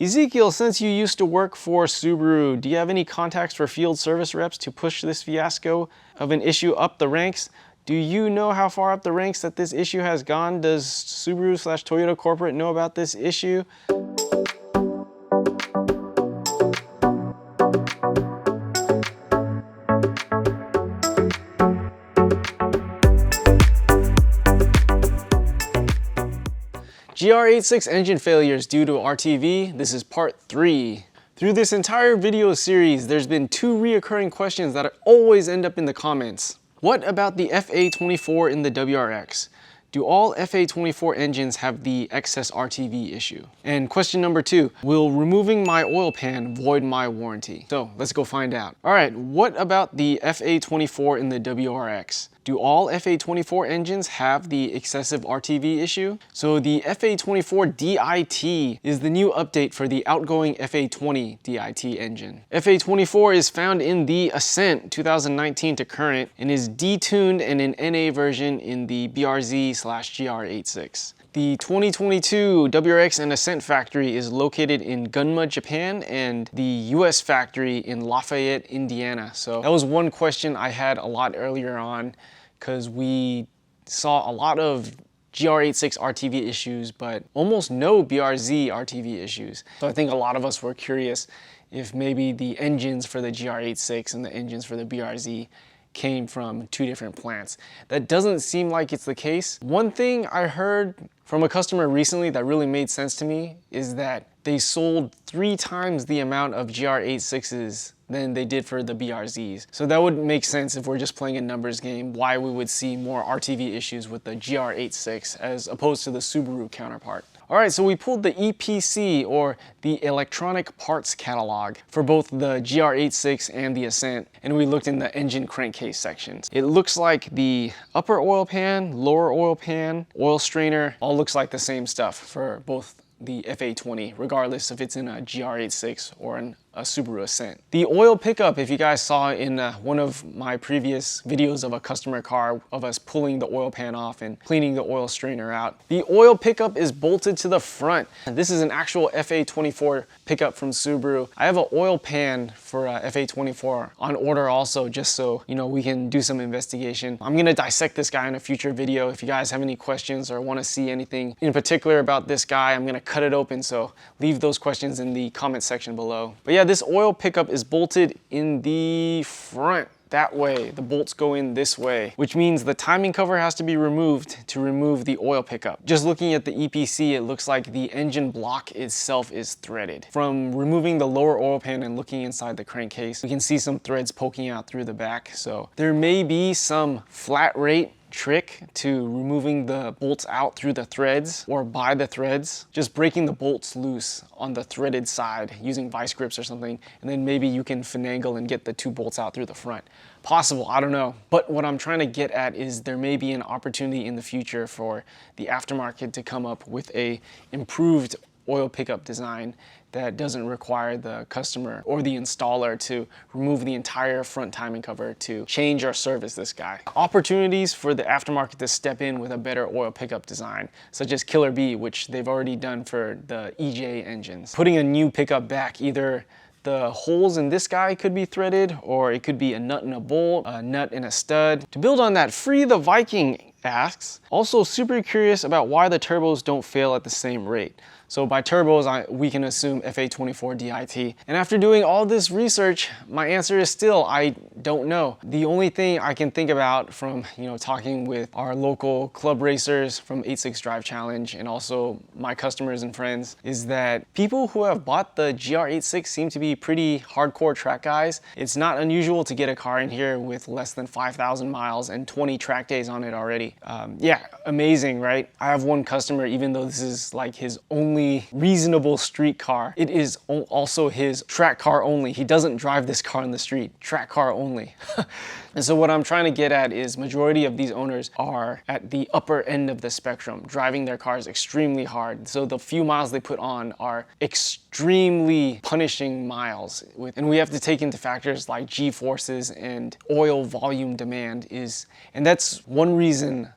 Ezekiel, since you used to work for Subaru, do you have any contacts for field service reps to push this fiasco of an issue up the ranks? Do you know how far up the ranks that this issue has gone? Does Subaru/Toyota Corporate know about this issue? GR86 engine failures due to RTV. This is part 3. Through this entire video series, there's been two reoccurring questions that always end up in the comments. What about the FA24 in the WRX? Do all FA24 engines have the excess RTV issue? And question number 2, will removing my oil pan void my warranty? So let's go find out. All right, what about the FA24 in the WRX? Do all FA24 engines have the excessive RTV issue? So the FA24 DIT is the new update for the outgoing FA20 DIT engine. FA24 is found in the Ascent 2019 to current and is detuned in an NA version in the BRZ/GR86. The 2022 WRX and Ascent factory is located in Gunma, Japan, and the US factory in Lafayette, Indiana. So that was one question I had a lot earlier on, because we saw a lot of GR86 RTV issues, but almost no BRZ RTV issues. So I think a lot of us were curious if maybe the engines for the GR86 and the engines for the BRZ came from two different plants. That doesn't seem like it's the case. One thing I heard from a customer recently that really made sense to me is that they sold 3 times the amount of GR86s than they did for the BRZs. So that would make sense if we're just playing a numbers game, why we would see more RTV issues with the GR86 as opposed to the Subaru counterpart. All right, so we pulled the EPC, or the electronic parts catalog, for both the GR86 and the Ascent, and we looked in the engine crankcase sections. It looks like the upper oil pan, lower oil pan, oil strainer, all looks like the same stuff for both the FA20, regardless if it's in a GR86 or in a Subaru Ascent. The oil pickup, if you guys saw in one of my previous videos of a customer car of us pulling the oil pan off and cleaning the oil strainer out, the oil pickup is bolted to the front. This is an actual FA24 pickup from Subaru. I have an oil pan for FA24 on order also, just so we can do some investigation. I'm gonna dissect this guy in a future video. If you guys have any questions or want to see anything in particular about this guy, I'm gonna cut it open, so leave those questions in the comment section below. But yeah, this oil pickup is bolted in the front that way. The bolts go in this way, which means the timing cover has to be removed to remove the oil pickup. Just looking at the EPC, it looks like the engine block itself is threaded. From removing the lower oil pan and looking inside the crankcase, we can see some threads poking out through the back. So there may be some flat rate trick to removing the bolts out through the threads or by the threads, just breaking the bolts loose on the threaded side using vice grips or something, and then maybe you can finagle and get the 2 bolts out through the front. Possible, I don't know. But what I'm trying to get at is there may be an opportunity in the future for the aftermarket to come up with a improved oil pickup design that doesn't require the customer or the installer to remove the entire front timing cover to change or service this guy. Opportunities for the aftermarket to step in with a better oil pickup design, such as Killer B, which they've already done for the EJ engines. Putting a new pickup back, either the holes in this guy could be threaded, or it could be a nut and a bolt, a nut and a stud. To build on that, Free the Viking asks, also super curious about why the turbos don't fail at the same rate. So by turbos, we can assume FA24 DIT. And after doing all this research, my answer is still, I don't know. The only thing I can think about from talking with our local club racers from 86 Drive Challenge and also my customers and friends is that people who have bought the GR86 seem to be pretty hardcore track guys. It's not unusual to get a car in here with less than 5,000 miles and 20 track days on it already. Yeah, amazing, right? I have one customer, even though this is like his only reasonable street car, it is also his track car only. He doesn't drive this car on the street, track car only. And so what I'm trying to get at is majority of these owners are at the upper end of the spectrum, driving their cars extremely hard. So the few miles they put on are extremely punishing miles. And we have to take into factors like G-forces and oil volume demand and that's one reason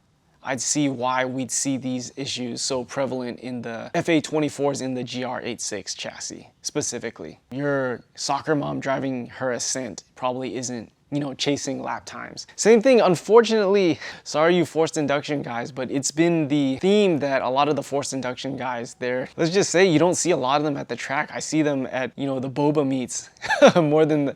I'd see why we'd see these issues so prevalent in the FA24s in the GR86 chassis specifically. Your soccer mom driving her Ascent probably isn't, you know, chasing lap times. Same thing, unfortunately, sorry you forced induction guys, but it's been the theme that a lot of the forced induction guys there, let's just say you don't see a lot of them at the track. I see them at, you know, the boba meets more than the,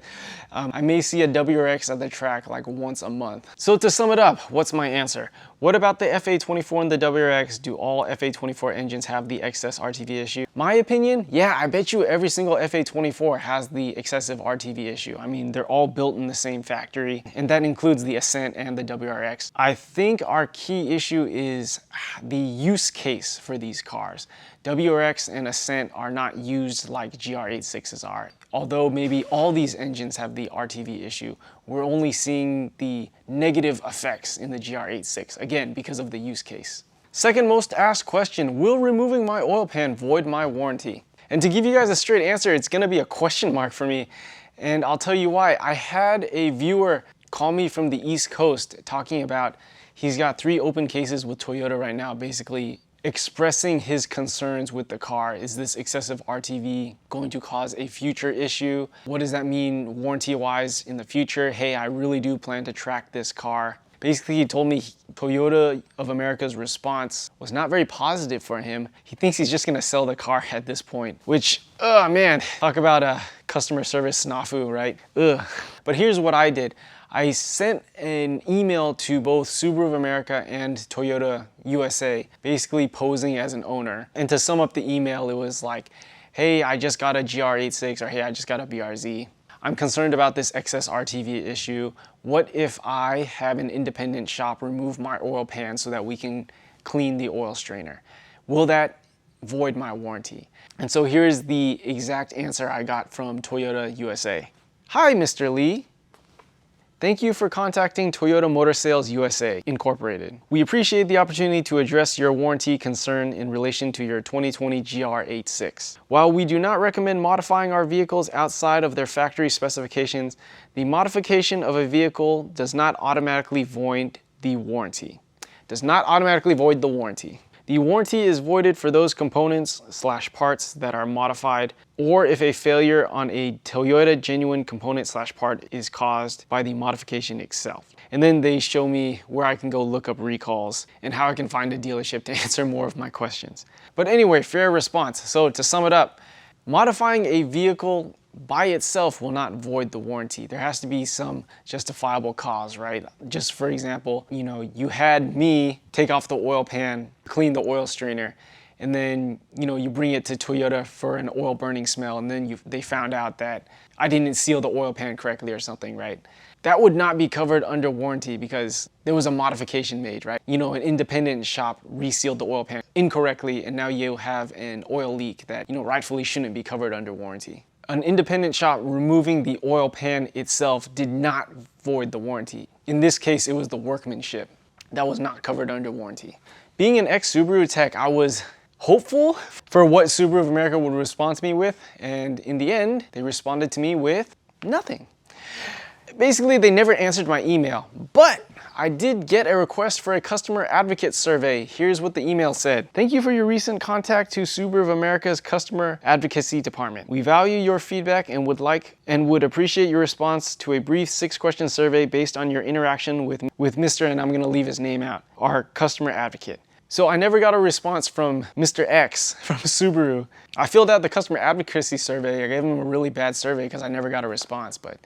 I may see a WRX at the track like once a month. So to sum it up, what's my answer? What about the FA24 and the WRX? Do all FA24 engines have the excess RTV issue? My opinion, yeah, I bet you every single FA24 has the excessive RTV issue. I mean, they're all built in the same factory, and that includes the Ascent and the WRX. I think our key issue is the use case for these cars. WRX and Ascent are not used like GR86s are. Although maybe all these engines have the RTV issue, we're only seeing the negative effects in the GR86, again, because of the use case. Second most asked question, will removing my oil pan void my warranty? And to give you guys a straight answer, it's gonna be a question mark for me. And I'll tell you why. I had a viewer call me from the East Coast talking about he's got 3 open cases with Toyota right now, basically expressing his concerns with the car. Is this excessive RTV going to cause a future issue? What does that mean warranty-wise in the future? Hey, I really do plan to track this car. Basically, he told me Toyota of America's response was not very positive for him. He thinks he's just gonna sell the car at this point, which, oh man, talk about a customer service snafu, right? Ugh. But here's what I did. I sent an email to both Subaru of America and Toyota USA, basically posing as an owner. And to sum up the email, it was like, hey, I just got a GR86, or hey, I just got a BRZ. I'm concerned about this excess RTV issue. What if I have an independent shop remove my oil pan so that we can clean the oil strainer? Will that void my warranty? And so here's the exact answer I got from Toyota USA. Hi, Mr. Lee. Thank you for contacting Toyota Motor Sales USA, Incorporated. We appreciate the opportunity to address your warranty concern in relation to your 2020 GR86. While we do not recommend modifying our vehicles outside of their factory specifications, the modification of a vehicle does not automatically void the warranty. Does not automatically void the warranty. The warranty is voided for those components/parts that are modified, or if a failure on a Toyota genuine component/part is caused by the modification itself. And then they show me where I can go look up recalls and how I can find a dealership to answer more of my questions. But anyway, fair response. So to sum it up, modifying a vehicle by itself will not void the warranty. There has to be some justifiable cause, right? Just for example, you know, you had me take off the oil pan, clean the oil strainer, and then, you know, you bring it to Toyota for an oil burning smell, and then they found out that I didn't seal the oil pan correctly or something, right? That would not be covered under warranty because there was a modification made, right? You know, an independent shop resealed the oil pan incorrectly, and now you have an oil leak that, you know, rightfully shouldn't be covered under warranty. An independent shop removing the oil pan itself did not void the warranty. In this case, it was the workmanship that was not covered under warranty. Being an ex-Subaru tech, I was hopeful for what Subaru of America would respond to me with, and in the end, they responded to me with nothing. Basically, they never answered my email, but I did get a request for a customer advocate survey. Here's what the email said. Thank you for your recent contact to Subaru of America's customer advocacy department. We value your feedback and would appreciate your response to a brief 6-question survey based on your interaction with Mr. and I'm gonna leave his name out, our customer advocate. So I never got a response from Mr. X from Subaru. I filled out the customer advocacy survey. I gave him a really bad survey because I never got a response. But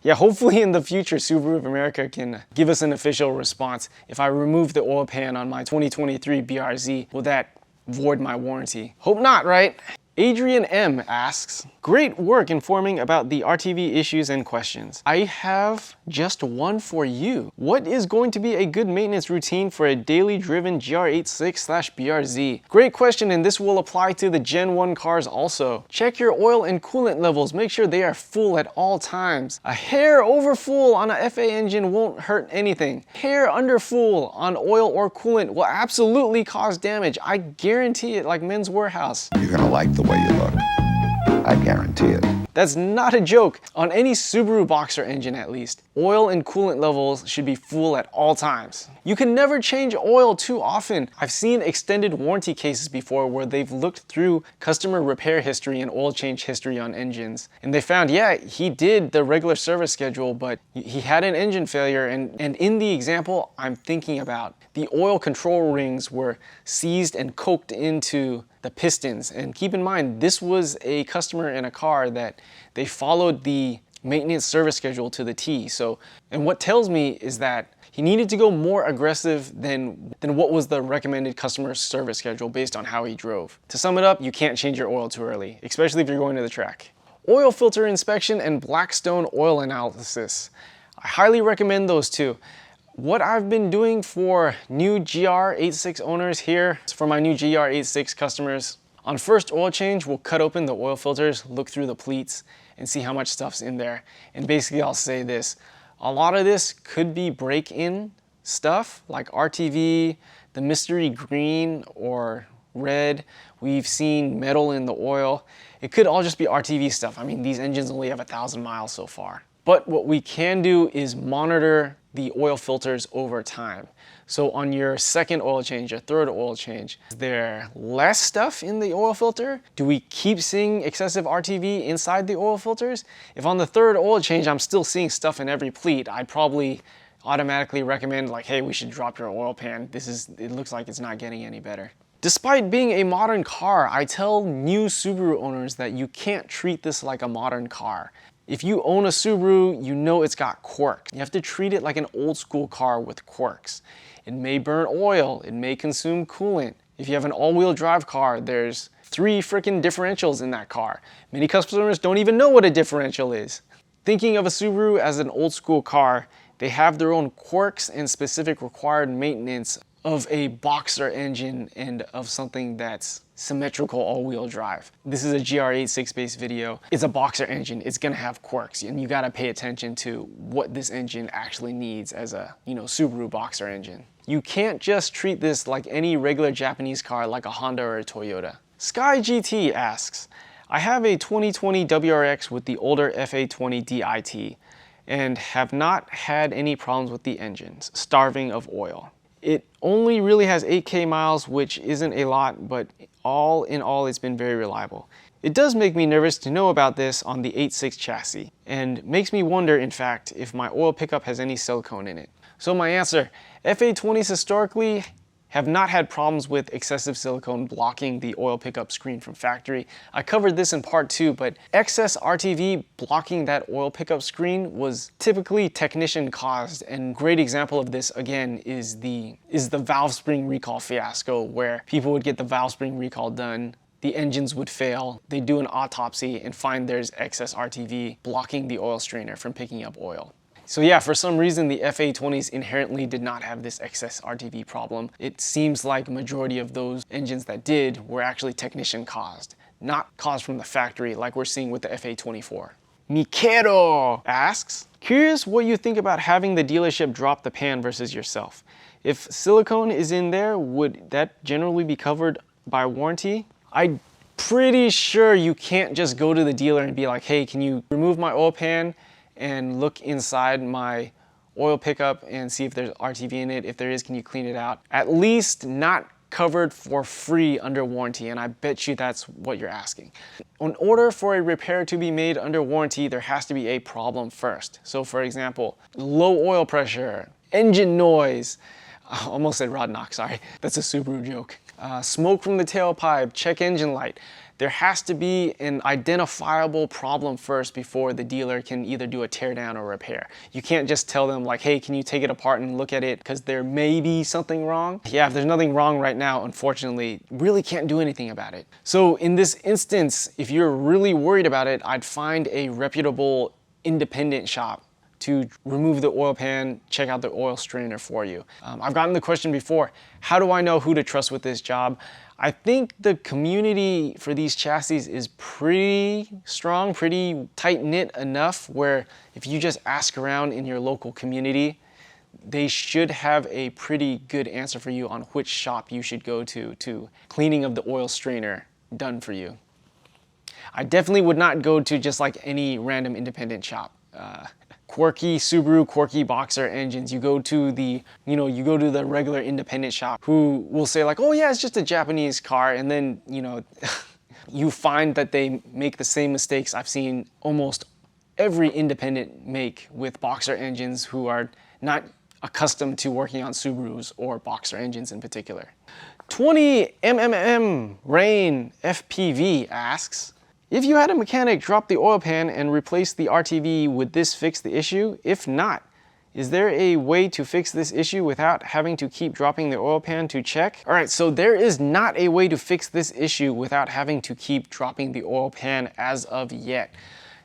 yeah, hopefully in the future, Subaru of America can give us an official response. If I remove the oil pan on my 2023 BRZ, will that void my warranty? Hope not, right? Adrian M asks, great work informing about the RTV issues and questions. I have just one for you. What is going to be a good maintenance routine for a daily driven GR86/BRZ? Great question, and this will apply to the Gen 1 cars also. Check your oil and coolant levels. Make sure they are full at all times. A hair over full on a FA engine won't hurt anything. Hair under full on oil or coolant will absolutely cause damage. I guarantee it, like Men's Warehouse. You're gonna like the way you look. I guarantee it. That's not a joke. On any Subaru Boxer engine at least, oil and coolant levels should be full at all times. You can never change oil too often. I've seen extended warranty cases before where they've looked through customer repair history and oil change history on engines, and they found, yeah, he did the regular service schedule, but he had an engine failure, and in the example I'm thinking about, the oil control rings were seized and coked into the pistons. And keep in mind, this was a customer in a car that they followed the maintenance service schedule to the T. So, and what tells me is that he needed to go more aggressive than what was the recommended customer service schedule based on how he drove. To sum it up, you can't change your oil too early, especially if you're going to the track. Oil filter inspection and Blackstone oil analysis. I highly recommend those two. What I've been doing for new GR86 owners here, for my new GR86 customers, on first oil change, we'll cut open the oil filters, look through the pleats, and see how much stuff's in there. And basically I'll say this, a lot of this could be break-in stuff like RTV, the mystery green or red. We've seen metal in the oil. It could all just be RTV stuff. I mean, these engines only have 1,000 miles so far. But what we can do is monitor the oil filters over time. So on your second oil change, your third oil change, is there less stuff in the oil filter? Do we keep seeing excessive RTV inside the oil filters? If on the third oil change I'm still seeing stuff in every pleat, I'd probably automatically recommend like, hey, we should drop your oil pan. It looks like it's not getting any better. Despite being a modern car, I tell new Subaru owners that you can't treat this like a modern car. If you own a Subaru, you know it's got quirks. You have to treat it like an old school car with quirks. It may burn oil, it may consume coolant. If you have an all-wheel drive car, there's 3 freaking differentials in that car. Many customers don't even know what a differential is. Thinking of a Subaru as an old school car, they have their own quirks and specific required maintenance of a Boxer engine and of something that's symmetrical all-wheel drive. This is a GR86 based video. It's a Boxer engine. It's gonna have quirks, and you gotta pay attention to what this engine actually needs as a, Subaru Boxer engine. You can't just treat this like any regular Japanese car like a Honda or a Toyota. Sky GT asks, I have a 2020 WRX with the older FA20 DIT and have not had any problems with the engines, starving of oil. It only really has 8K miles, which isn't a lot, but all in all, it's been very reliable. It does make me nervous to know about this on the 8.6 chassis, and makes me wonder, in fact, if my oil pickup has any silicone in it. So my answer, FA20s historically have not had problems with excessive silicone blocking the oil pickup screen from factory. I covered this in part 2, but excess RTV blocking that oil pickup screen was typically technician caused, and great example of this again is the valve spring recall fiasco, where people would get the valve spring recall done, the engines would fail, they do an autopsy and find there's excess RTV blocking the oil strainer from picking up oil. So yeah, for some reason the FA20s inherently did not have this excess RTV problem. It seems like a majority of those engines that did were actually technician caused, not caused from the factory like we're seeing with the FA24. Mikero asks, curious what you think about having the dealership drop the pan versus yourself. If silicone is in there, would that generally be covered by warranty? I'm pretty sure you can't just go to the dealer and be like, hey, can you remove my oil pan and look inside my oil pickup and see if there's RTV in it. If there is, can you clean it out? At least not covered for free under warranty, and I bet you that's what you're asking. In order for a repair to be made under warranty, there has to be a problem first. So for example, low oil pressure, engine noise, I almost said rod knock, sorry, that's a Subaru joke. Smoke from the tailpipe, check engine light. There has to be an identifiable problem first before the dealer can either do a tear down or repair. You can't just tell them like, hey, can you take it apart and look at it because there may be something wrong? Yeah, if there's nothing wrong right now, unfortunately, really can't do anything about it. So in this instance, if you're really worried about it, I'd find a reputable independent shop to remove the oil pan, check out the oil strainer for you. I've gotten the question before, how do I know who to trust with this job? I think the community for these chassis is pretty strong, pretty tight-knit enough where if you just ask around in your local community, they should have a pretty good answer for you on which shop you should go to cleaning of the oil strainer done for you. I definitely would not go to just like any random independent shop. Quirky Subaru, quirky Boxer engines, you go to the, you go to the regular independent shop who will say like, oh yeah, it's just a Japanese car, and then, you find that they make the same mistakes I've seen almost every independent make with Boxer engines who are not accustomed to working on Subarus or Boxer engines in particular. 20MMM Rain FPV asks, if you had a mechanic drop the oil pan and replace the RTV, would this fix the issue? If not, is there a way to fix this issue without having to keep dropping the oil pan to check? All right, so there is not a way to fix this issue without having to keep dropping the oil pan as of yet.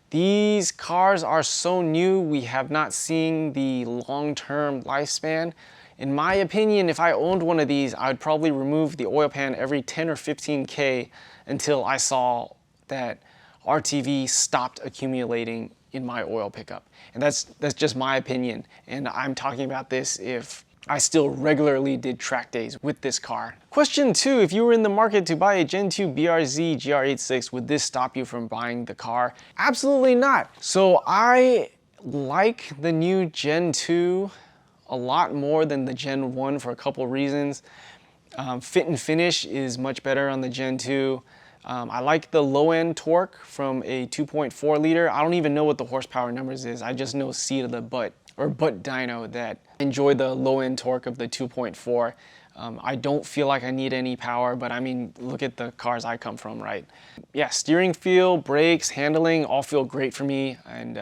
These cars are so new, we have not seen the long-term lifespan. In my opinion, if I owned one of these, I would probably remove the oil pan every 10 or 15K until I saw that RTV stopped accumulating in my oil pickup. And that's just my opinion. And I'm talking about this if I still regularly did track days with this car. Question 2, if you were in the market to buy a Gen 2 BRZ GR86, would this stop you from buying the car? Absolutely not. So I like the new Gen 2 a lot more than the Gen 1 for a couple reasons. Fit and finish is much better on the Gen 2. I like the low-end torque from a 2.4 liter. I don't even know what the horsepower numbers is. I just know seat of the butt or butt dyno that enjoy the low-end torque of the 2.4. I don't feel like I need any power, but I mean, look at the cars I come from, right? Yeah, steering feel, brakes, handling, all feel great for me. And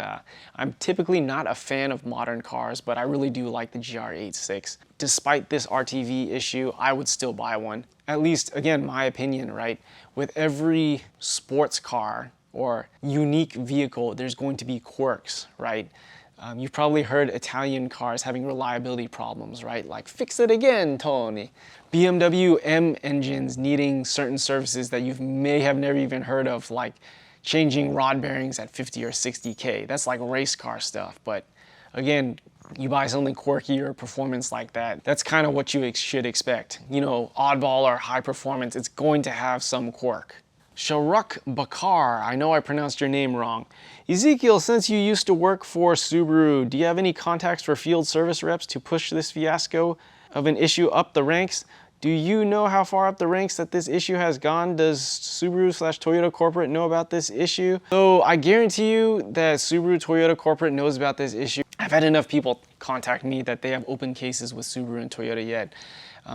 I'm typically not a fan of modern cars, but I really do like the GR86. Despite this RTV issue, I would still buy one. At least, again, my opinion, right? With every sports car or unique vehicle, there's going to be quirks, right? You've probably heard Italian cars having reliability problems, right? Like, fix it again, Tony. BMW M engines needing certain services that you may have never even heard of, like changing rod bearings at 50 or 60K. That's like race car stuff. But again, you buy something quirky or performance like that, that's kind of what you should expect. Oddball or high performance, it's going to have some quirk. Sharuk Bakar, I know I pronounced your name wrong. Ezekiel, since you used to work for Subaru, do you have any contacts for field service reps to push this fiasco of an issue up the ranks? Do you know how far up the ranks that this issue has gone? Does Subaru/Toyota Corporate know about this issue? So I guarantee you that Subaru/Toyota Corporate knows about this issue. I've had enough people contact me that they have open cases with Subaru and Toyota yet.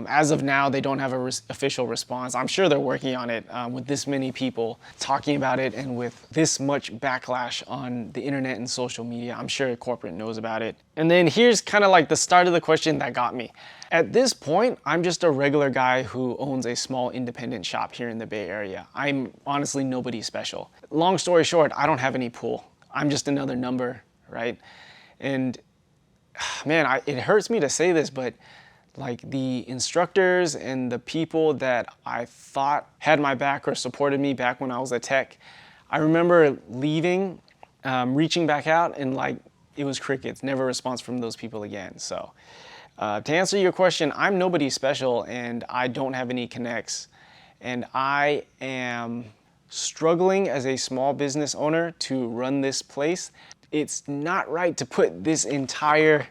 As of now, they don't have an official response. I'm sure they're working on it with this many people talking about it and with this much backlash on the internet and social media. I'm sure corporate knows about it. And then here's kind of like the start of the question that got me. At this point, I'm just a regular guy who owns a small independent shop here in the Bay Area. I'm honestly nobody special. Long story short, I don't have any pull. I'm just another number, right? And man, it hurts me to say this, but like the instructors and the people that I thought had my back or supported me back when I was a tech, I remember leaving, reaching back out, and like it was crickets, never a response from those people again. So to answer your question, I'm nobody special and I don't have any connects. And I am struggling as a small business owner to run this place. It's not right to put this entire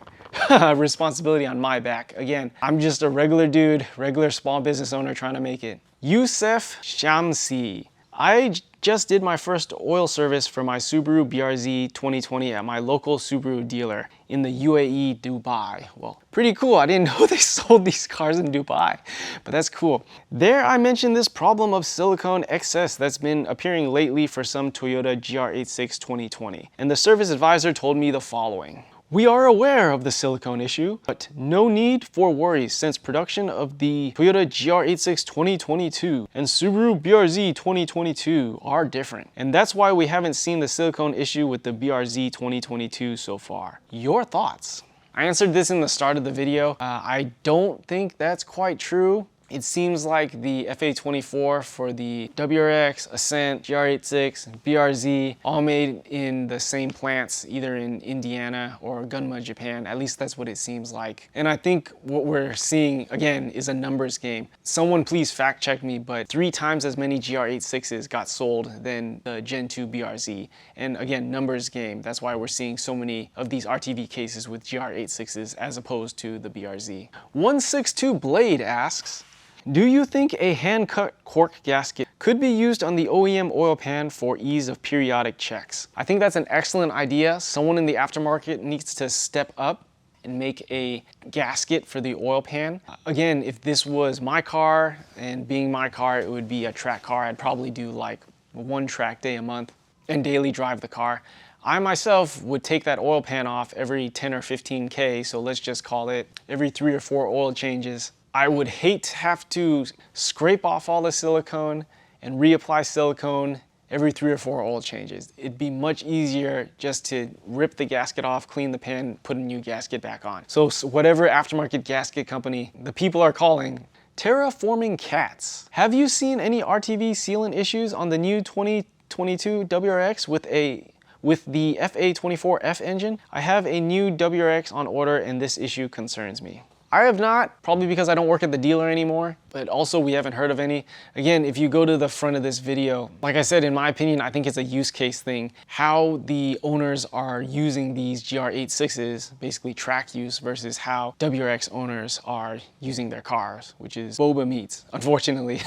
responsibility on my back. Again, I'm just a regular dude, regular small business owner trying to make it. Youssef Shamsi. I just did my first oil service for my Subaru BRZ 2020 at my local Subaru dealer in the UAE, Dubai. Well, pretty cool. I didn't know they sold these cars in Dubai, but that's cool. There I mentioned this problem of silicone excess that's been appearing lately for some Toyota GR86 2020. And the service advisor told me the following. We are aware of the silicone issue, but no need for worries since production of the Toyota GR86 2022 and Subaru BRZ 2022 are different. And that's why we haven't seen the silicone issue with the BRZ 2022 so far. Your thoughts? I answered this in the start of the video. I don't think that's quite true. It seems like the FA24 for the WRX, Ascent, GR86, and BRZ all made in the same plants, either in Indiana or Gunma, Japan. At least that's what it seems like. And I think what we're seeing, again, is a numbers game. Someone please fact check me, but 3 times as many GR86s got sold than the Gen 2 BRZ. And again, numbers game. That's why we're seeing so many of these RTV cases with GR86s as opposed to the BRZ. 162 Blade asks, do you think a hand-cut cork gasket could be used on the OEM oil pan for ease of periodic checks? I think that's an excellent idea. Someone in the aftermarket needs to step up and make a gasket for the oil pan. Again, if this was my car, and being my car, it would be a track car. I'd probably do like 1 track day a month and daily drive the car. I myself would take that oil pan off every 10 or 15K, so let's just call it every 3 or 4 oil changes. I would hate to have to scrape off all the silicone and reapply silicone every 3 or 4 oil changes. It'd be much easier just to rip the gasket off, clean the pan, put a new gasket back on. So whatever aftermarket gasket company the people are calling, Terraforming Cats. Have you seen any RTV sealant issues on the new 2022 WRX with the FA24F engine? I have a new WRX on order and this issue concerns me. I have not, probably because I don't work at the dealer anymore, but also we haven't heard of any. Again, if you go to the front of this video, like I said, in my opinion, I think it's a use case thing. How the owners are using these GR86s, basically track use, versus how WRX owners are using their cars, which is boba meats, unfortunately.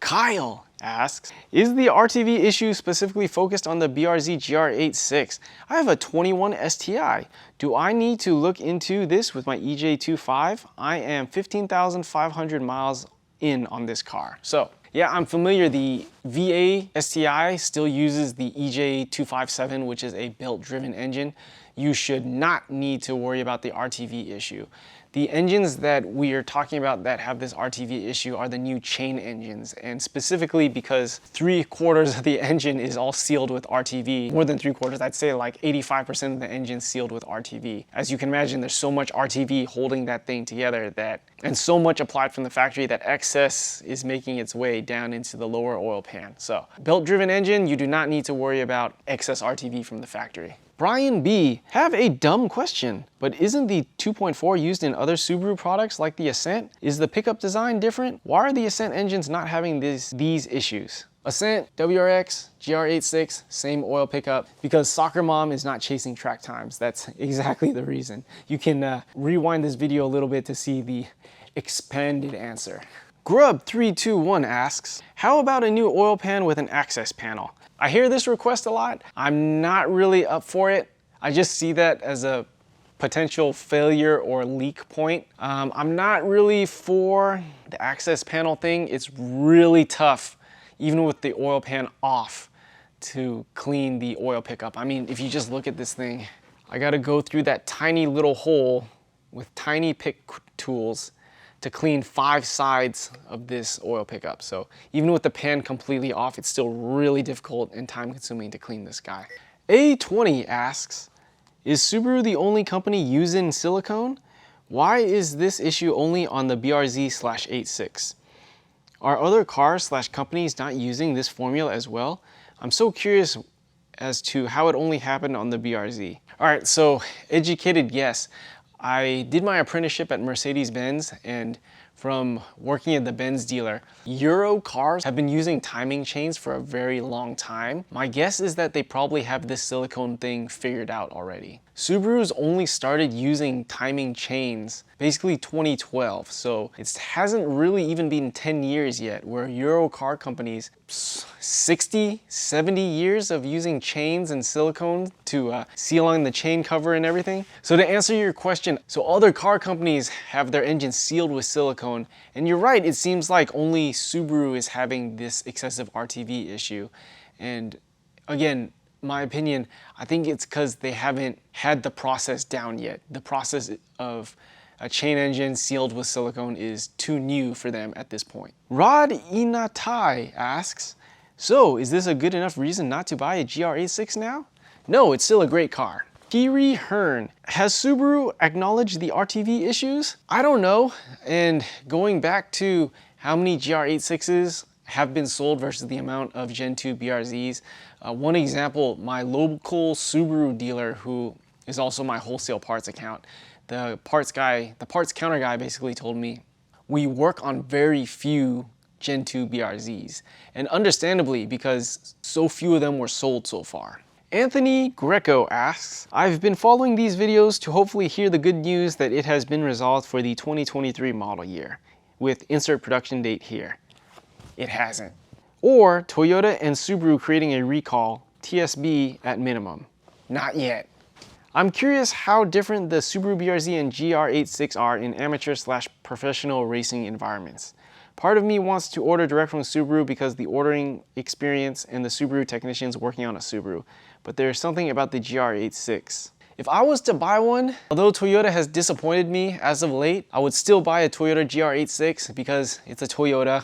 Kyle asks, is the RTV issue specifically focused on the BRZ GR86? I have a 21 STI. Do I need to look into this with my EJ25? I am 15,500 miles in on this car. So yeah, I'm familiar. The VA STI still uses the EJ257, which is a belt-driven engine. You should not need to worry about the RTV issue. The engines that we are talking about that have this RTV issue are the new chain engines, and specifically because 3/4 of the engine is all sealed with RTV. More than 3/4, I'd say like 85% of the engine sealed with RTV. As you can imagine, there's so much RTV holding that thing together and so much applied from the factory that excess is making its way down into the lower oil pan. So belt-driven engine, you do not need to worry about excess RTV from the factory. Brian B, have a dumb question, but isn't the 2.4 used in other Subaru products like the Ascent? Is the pickup design different? Why are the Ascent engines not having these issues? Ascent, WRX, GR86, same oil pickup, because Soccer Mom is not chasing track times. That's exactly the reason. You can rewind this video a little bit to see the expanded answer. Grub321 asks, how about a new oil pan with an access panel? I hear this request a lot. I'm not really up for it. I just see that as a potential failure or leak point. I'm not really for the access panel thing. It's really tough, even with the oil pan off, to clean the oil pickup. I mean, if you just look at this thing, I gotta go through that tiny little hole with tiny pick tools to clean 5 sides of this oil pickup. So even with the pan completely off, it's still really difficult and time consuming to clean this guy. A20 asks, is Subaru the only company using silicone? Why is this issue only on the BRZ/86? Are other cars/companies not using this formula as well? I'm so curious as to how it only happened on the BRZ. All right, so educated guess. I did my apprenticeship at Mercedes-Benz, and from working at the Benz dealer, Euro cars have been using timing chains for a very long time. My guess is that they probably have this silicone thing figured out already. Subaru's only started using timing chains basically 2012, so it hasn't really even been 10 years yet, where Euro car companies, 60, 70 years of using chains and silicone to seal on the chain cover and everything. So to answer your question, so other car companies have their engines sealed with silicone, and you're right, it seems like only Subaru is having this excessive RTV issue. And again, my opinion, I think it's because they haven't had the process down yet. The process of a chain engine sealed with silicone is too new for them at this point. Rod Inatai asks, so is this a good enough reason not to buy a GR86 now? No, it's still a great car. Kiri Hearn, has Subaru acknowledged the RTV issues? I don't know, and going back to how many GR86s have been sold versus the amount of Gen 2 BRZs. One example, my local Subaru dealer, who is also my wholesale parts account, the parts counter guy basically told me, we work on very few Gen 2 BRZs, and understandably, because so few of them were sold so far. Anthony Greco asks, I've been following these videos to hopefully hear the good news that it has been resolved for the 2023 model year, with insert production date here. It hasn't. Or Toyota and Subaru creating a recall, TSB at minimum. Not yet. I'm curious how different the Subaru BRZ and GR86 are in amateur/professional racing environments. Part of me wants to order direct from Subaru because the ordering experience and the Subaru technicians working on a Subaru, but there's something about the GR86. If I was to buy one, although Toyota has disappointed me as of late, I would still buy a Toyota GR86 because it's a Toyota.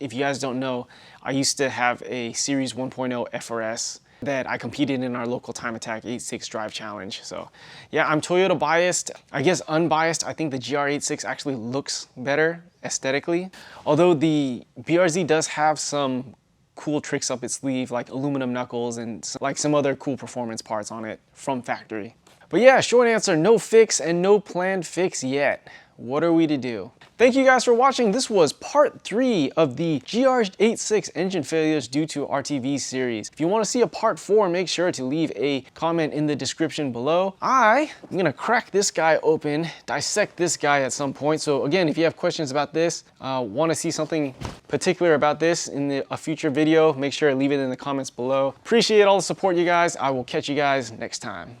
If you guys don't know, I used to have a Series 1.0 FRS that I competed in our local Time Attack 86 Drive Challenge. So yeah, I'm Toyota biased. I guess unbiased, I think the GR86 actually looks better aesthetically. Although the BRZ does have some cool tricks up its sleeve, like aluminum knuckles and like some other cool performance parts on it from factory. But yeah, short answer, no fix and no planned fix yet. What are we to do? Thank you guys for watching. This was part 3 of the GR86 engine failures due to RTV series. If you want to see a part 4, make sure to leave a comment in the description below. I'm gonna crack this guy open, dissect this guy at some point. So again, if you have questions about this, want to see something particular about this in a future video, make sure to leave it in the comments below. Appreciate all the support, you guys. I will catch you guys next time.